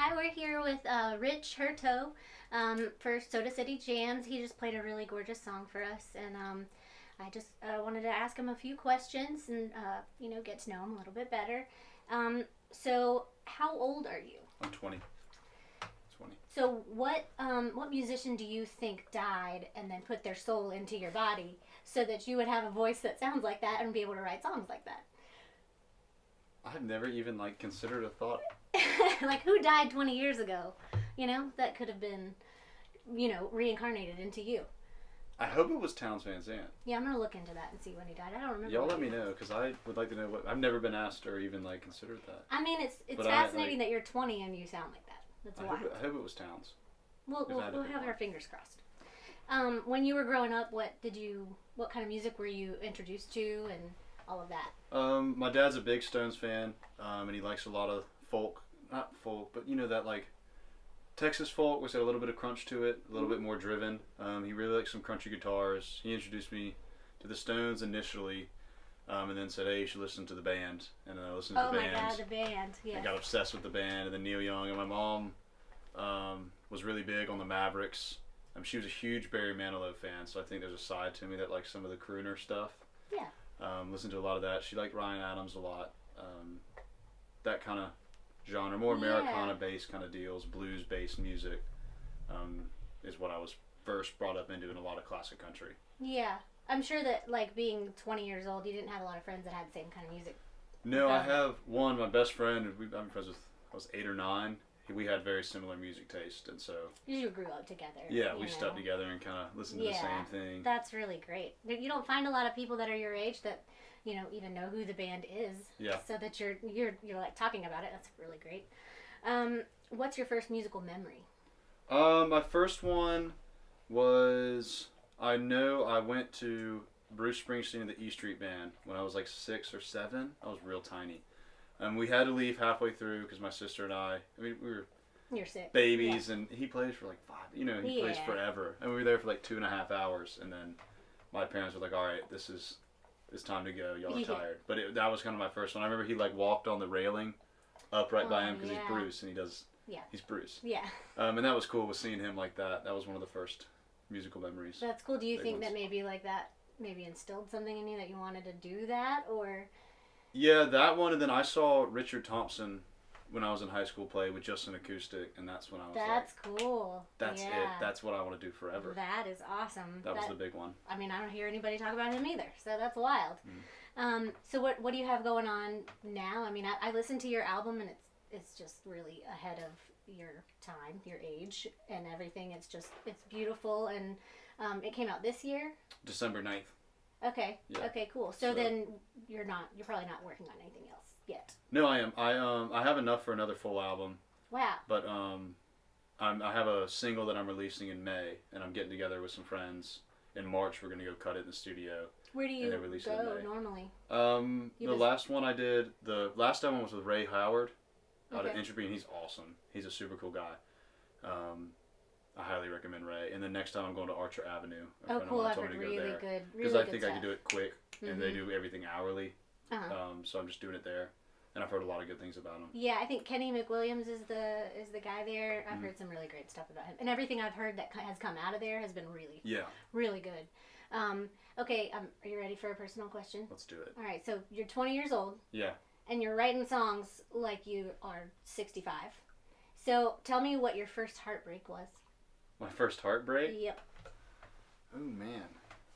Hi, we're here with Rich Hurteau for Soda City Jams. He just played a really gorgeous song for us, and I just wanted to ask him a few questions and get to know him a little bit better. So, how old are you? I'm 20. 20. So, what musician do you think died and then put their soul into your body so that you would have a voice that sounds like that and be able to write songs like that? I've never even considered a thought. Like, who died 20 years ago? That could have been, reincarnated into you. I hope it was Townes Van Zandt. Yeah, I'm gonna look into that and see when he died. I don't remember. Y'all let me know, because I would like to know what. I've never been asked or even considered that. I mean, it's But fascinating that you're 20 and you sound like that. That's wild. I hope it was Townes. We'll have our fingers crossed. When you were growing up, what kind of music were you introduced to and all of that? My dad's a big Stones fan, and he likes a lot of folk. Not folk, but that Texas folk, which had a little bit of crunch to it, a little bit more driven. He really likes some country guitars. He introduced me to the Stones initially, and then said, "Hey, you should listen to the band." And then I listened to the band. Oh my God, the band! Yeah. I got obsessed with the band, and then Neil Young. And my mom was really big on the Mavericks. She was a huge Barry Manilow fan, so I think there's a side to me that likes some of the crooner stuff. Yeah. Listened to a lot of that. She liked Ryan Adams a lot. That kind of genre, more Americana-based kind of deals, blues-based music, is what I was first brought up into in a lot of classic country. Yeah. I'm sure that, being 20 years old, you didn't have a lot of friends that had the same kind of music. No, I have one, my best friend, I've been friends with, I was 8 or 9. We had very similar music taste, and so... You grew up together. Yeah, we stuck together and kind of listened to the same thing. That's really great. You don't find a lot of people that are your age that, even know who the band is. Yeah. So that you're talking about it. That's really great. What's your first musical memory? My first one was, I know I went to Bruce Springsteen and the E Street Band when I was 6 or 7. I was real tiny. We had to leave halfway through because my sister and we were You're sick. babies, and he plays for 5. He plays forever, and we were there for 2.5 hours, and then my parents were like, "All right, it's time to go. Y'all are tired." But that was kind of my first one. I remember he walked on the railing up right by him because he's Bruce, and he's Bruce. Yeah. And that was cool. Was seeing him like that. That was one of the first musical memories. That's cool. Do you think that maybe instilled something in you that you wanted to do that, or? Yeah, that one, and then I saw Richard Thompson when I was in high school play with just an acoustic, and that's when I was That's cool. That's it. That's what I want to do forever. That is awesome. That was the big one. I mean, I don't hear anybody talk about him either, so that's wild. So what do you have going on now? I mean, I listened to your album, and it's just really ahead of your time, your age, and everything. It's beautiful, and it came out this year? December 9th. Okay. Yeah. Okay, cool. So then you're probably not working on anything else yet. No, I am. I have enough for another full album. Wow. But I have a single that I'm releasing in May, and I'm getting together with some friends. In March, we're going to go cut it in the studio. Where do you go normally? The last one I did, the last album was with Ray Howard out of Okay. Entropy, and he's awesome. He's a super cool guy. I highly recommend Ray. And then next time I'm going to Archer Avenue. Oh, cool. I've heard really good because I think I can do it quick, and they do everything hourly. Uh-huh. So I'm just doing it there, and I've heard a lot of good things about him. Yeah, I think Kenny McWilliams is the guy there. I've heard some really great stuff about him, and everything I've heard that has come out of there has been really good. Okay, are you ready for a personal question? Let's do it. All right, so you're 20 years old. Yeah. And you're writing songs like you are 65. So tell me what your first heartbreak was. My first heartbreak? Yep. Oh man.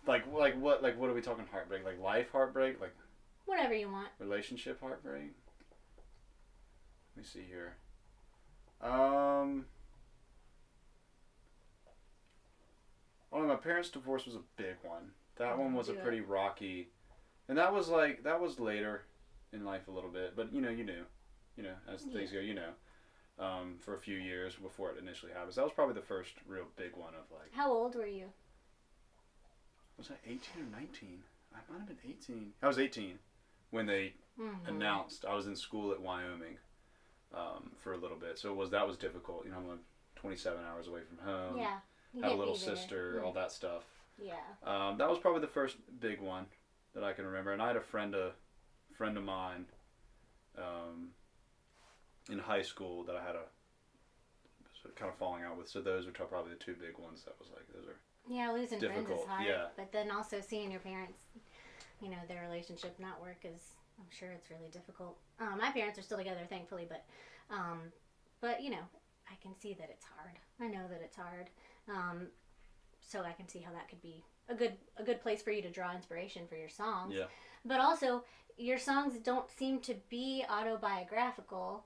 Like what are we talking heartbreak? Like life heartbreak? Like whatever you want. Relationship heartbreak? Let me see here. My parents' divorce was a big one. That one was a pretty rocky, and that was later in life a little bit, but you knew, as things go, for a few years before it initially happens. That was probably the first real big one of How old were you? Was I 18 or 19? I might have been 18. I was 18 when they announced. I was in school at Wyoming for a little bit, so that was difficult. I'm like 27 hours away from home. Yeah. Had a little sister, all that stuff. Yeah. That was probably the first big one that I can remember. And I had a friend of mine in high school that I had kind of falling out with. So those are probably the two big ones that was like, those are Yeah, losing friends difficult. is hard. Yeah. But then also seeing your parents, their relationship not work is, I'm sure it's really difficult. My parents are still together, thankfully, but I can see that it's hard. I know that it's hard. So I can see how that could be a good place for you to draw inspiration for your songs. Yeah. But also, your songs don't seem to be autobiographical.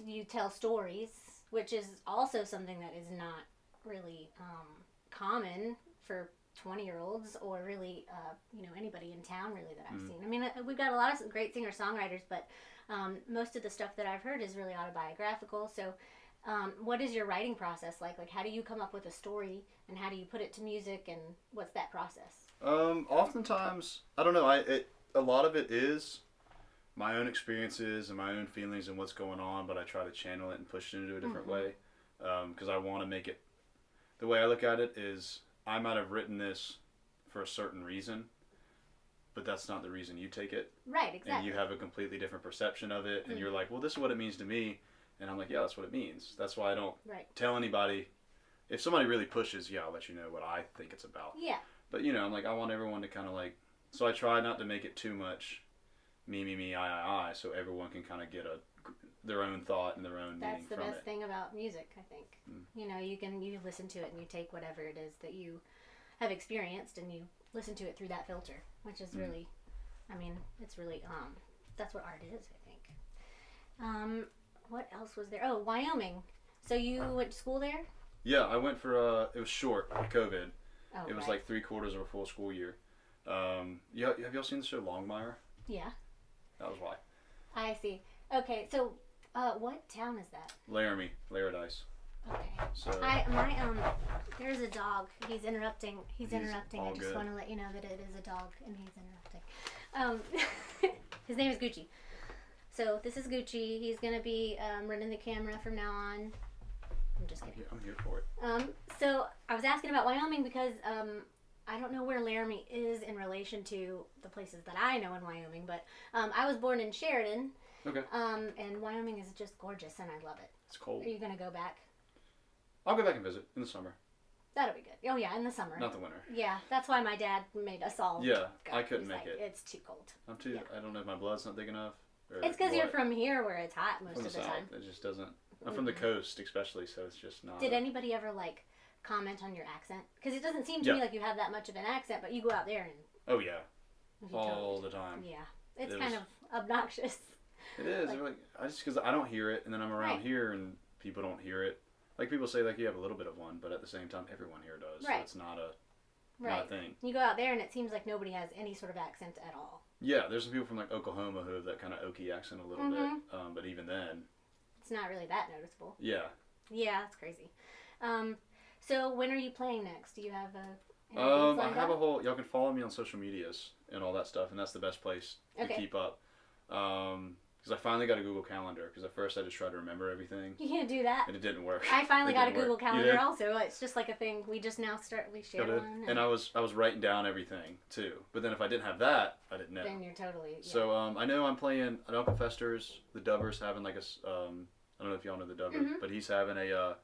You tell stories, which is also something that is not really common for 20-year-olds or really, anybody in town really that I've seen. I mean, we've got a lot of great singer-songwriters, but most of the stuff that I've heard is really autobiographical. So what is your writing process like? Like, how do you come up with a story, and how do you put it to music, and what's that process? Oftentimes, I don't know, a lot of it is my own experiences and my own feelings and what's going on, but I try to channel it and push it into a different way, because I want to make it, the way I look at it is, I might have written this for a certain reason, but that's not the reason you take it. Right, exactly. And you have a completely different perception of it, and you're like, well, this is what it means to me, and I'm like, yeah, that's what it means. That's why I don't tell anybody. If somebody really pushes, I'll let you know what I think it's about. Yeah. But, I'm like, I want everyone to kind of like, so I try not to make it too much me, I, so everyone can kind of get their own thought and their own meaning from it. That's the best thing about music, I think. You listen to it and you take whatever it is that you have experienced and you listen to it through that filter, which is really, it's really, that's what art is, I think. What else was there? Oh, Wyoming. So you went to school there? Yeah, I went for, it was short, COVID. Oh, it was like 3/4 of a full school year. Have y'all seen the show Longmire? Yeah. That was why. I see. Okay, so what town is that? Laramie, Laradice. Okay. So there's a dog. He's interrupting. He's interrupting. I just want to let you know that it is a dog and he's interrupting. His name is Gucci. So this is Gucci. He's gonna be running the camera from now on. I'm just kidding. I'm here for it. So I was asking about Wyoming because I don't know where Laramie is in relation to the places that I know in Wyoming, but I was born in Sheridan. Okay. And Wyoming is just gorgeous, and I love it. It's cold. Are you gonna go back? I'll go back and visit in the summer. That'll be good. Oh yeah, in the summer. Not the winter. Yeah, that's why my dad made us all. Yeah, go. I couldn't He's make like, it. It's too cold. I'm too. Yeah. I don't know if my blood's not big enough. Or it's because you're from here, where it's hot most from of the south. time. It just doesn't. I'm from the coast, especially, so it's just not. Did anybody ever comment on your accent? Because it doesn't seem to me like you have that much of an accent, but you go out there and. Oh yeah. All the time. Yeah, it's kind of obnoxious. It is. Because I don't hear it, and then I'm around here, and people don't hear it. Like people say, you have a little bit of one, but at the same time, everyone here does. Right. So it's not a thing. You go out there, and it seems like nobody has any sort of accent at all. Yeah, there's some people from Oklahoma who have that kind of Okie accent a little bit, but even then, it's not really that noticeable. Yeah. Yeah, that's crazy. So when are you playing next? Do you have a? I have a whole. Y'all can follow me on social medias and all that stuff, and that's the best place to keep up. Because I finally got a Google Calendar. Because at first I just tried to remember everything. You can't do that. And it didn't work. I finally got a Google Calendar also. It's just like a thing. We just now we share one. And I was writing down everything too. But then if I didn't have that, I didn't know. Then you're totally. Yeah. So I know I'm playing at Uncle Fester's. The Dubbers having I don't know if y'all know the Dubber, but he's having a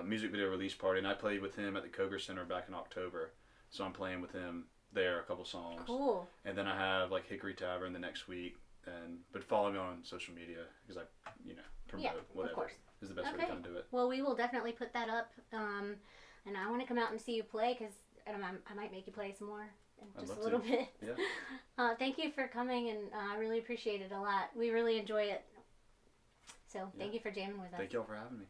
music video release party, and I played with him at the Koger Center back in October. So I'm playing with him there a couple songs. Cool. And then I have Hickory Tavern the next week. But follow me on social media because I, promote whatever. Of course. Is the best way to kind of do it. Well, we will definitely put that up, and I want to come out and see you play because I might make you play some more in just a little bit. Yeah. Thank you for coming, and I really appreciate it a lot. We really enjoy it. So thank you for jamming with us. Thank y'all for having me.